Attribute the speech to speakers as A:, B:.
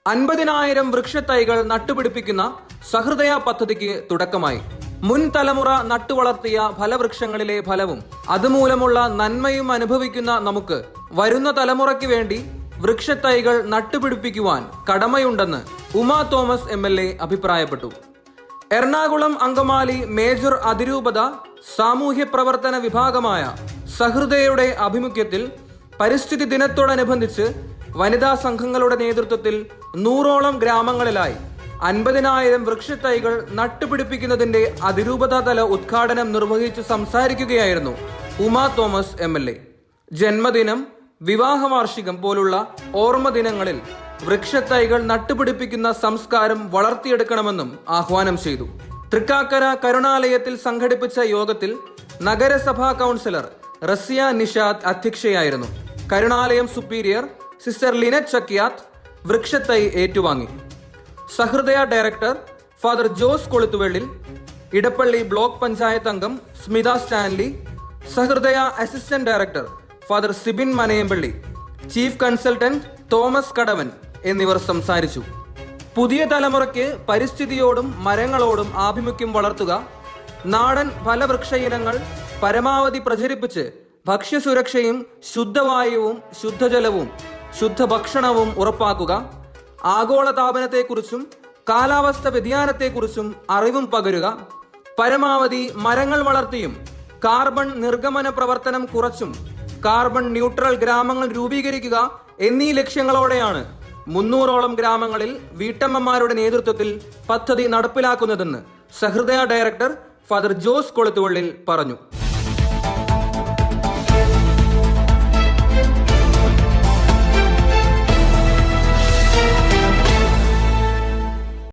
A: 50,000 വൃക്ഷത്തൈകൾ നട്ടുപിടിപ്പിക്കുന്ന സഹൃദയ പദ്ധതിക്ക് തുടക്കമായി. മുൻ തലമുറ നട്ടുവളർത്തിയ ഫലവൃക്ഷങ്ങളിലെ ഫലവും അതുമൂലമുള്ള നന്മയും അനുഭവിക്കുന്ന നമുക്ക് വരുന്ന തലമുറയ്ക്ക് വേണ്ടി വൃക്ഷത്തൈകൾ നട്ടുപിടിപ്പിക്കുവാൻ കടമയുണ്ടെന്ന് ഉമാ തോമസ് MLA അഭിപ്രായപ്പെട്ടു. എറണാകുളം അങ്കമാലി മേജർ അതിരൂപത സാമൂഹ്യ പ്രവർത്തന വിഭാഗമായ സഹൃദയയുടെ ആഭിമുഖ്യത്തിൽ പരിസ്ഥിതി ദിനത്തോടനുബന്ധിച്ച് വനിതാ സംഘങ്ങളുടെ നേതൃത്വത്തിൽ 100ഓളം ഗ്രാമങ്ങളിലായി 50,000 വൃക്ഷത്തൈകൾ നട്ടുപിടിപ്പിക്കുന്നതിന്റെ അതിരൂപതാതല ഉദ്ഘാടനം നിർവഹിച്ച് സംസാരിക്കുകയായിരുന്നു ഉമാ തോമസ് MLA. ജന്മദിനം, വിവാഹവാർഷികം പോലുള്ള ഓർമ്മ ദിനങ്ങളിൽ വൃക്ഷത്തൈകൾ നട്ടുപിടിപ്പിക്കുന്ന സംസ്കാരം വളർത്തിയെടുക്കണമെന്നും ആഹ്വാനം ചെയ്തു. തൃക്കാക്കര കരുണാലയത്തിൽ സംഘടിപ്പിച്ച യോഗത്തിൽ നഗരസഭാ കൗൺസിലർ റസിയ നിഷാദ് അധ്യക്ഷയായിരുന്നു. Karunalayam superior sister Lynette Chakkiyath വൃക്ഷത്തൈ ഏറ്റുവാങ്ങി. Sahrudaya director father Jose Koluthuvellil, Edappally block panchayat അംഗം Smitha Stanley, Sahrudaya assistant director father Sibin Manayampally, chief consultant Thomas Kadavan എന്നിവർ സംസാരിച്ചു. പുതിയ തലമുറയ്ക്ക് പരിസ്ഥിതിയോടും മരങ്ങളോടും ആഭിമുഖ്യം വളർത്തുക, നാടൻ ഫലവൃക്ഷ ഇനങ്ങൾ പരമാവധി പ്രചരിപ്പിച്ച് ഭക്ഷ്യസുരക്ഷയും ശുദ്ധവായുവും ശുദ്ധജലവും ശുദ്ധഭക്ഷണവും ഉറപ്പാക്കുക, ആഗോളതാപനത്തെക്കുറിച്ചും കാലാവസ്ഥ വ്യതിയാനത്തെക്കുറിച്ചും അറിവും പകരുക, പരമാവധി മരങ്ങൾ വളർത്തിയും കാർബൺ നിർഗമന പ്രവർത്തനം കുറച്ചും കാർബൺ ന്യൂട്രൽ ഗ്രാമങ്ങൾ രൂപീകരിക്കുക എന്നീ ലക്ഷ്യങ്ങളോടെയാണ് 300ഓളം ഗ്രാമങ്ങളിൽ വീട്ടമ്മമാരുടെ നേതൃത്വത്തിൽ പദ്ധതി നടപ്പിലാക്കുന്നതെന്ന് സഹൃദയ ഡയറക്ടർ ഫാദർ ജോസ് കൊളുത്തുവള്ളിൽ പറഞ്ഞു.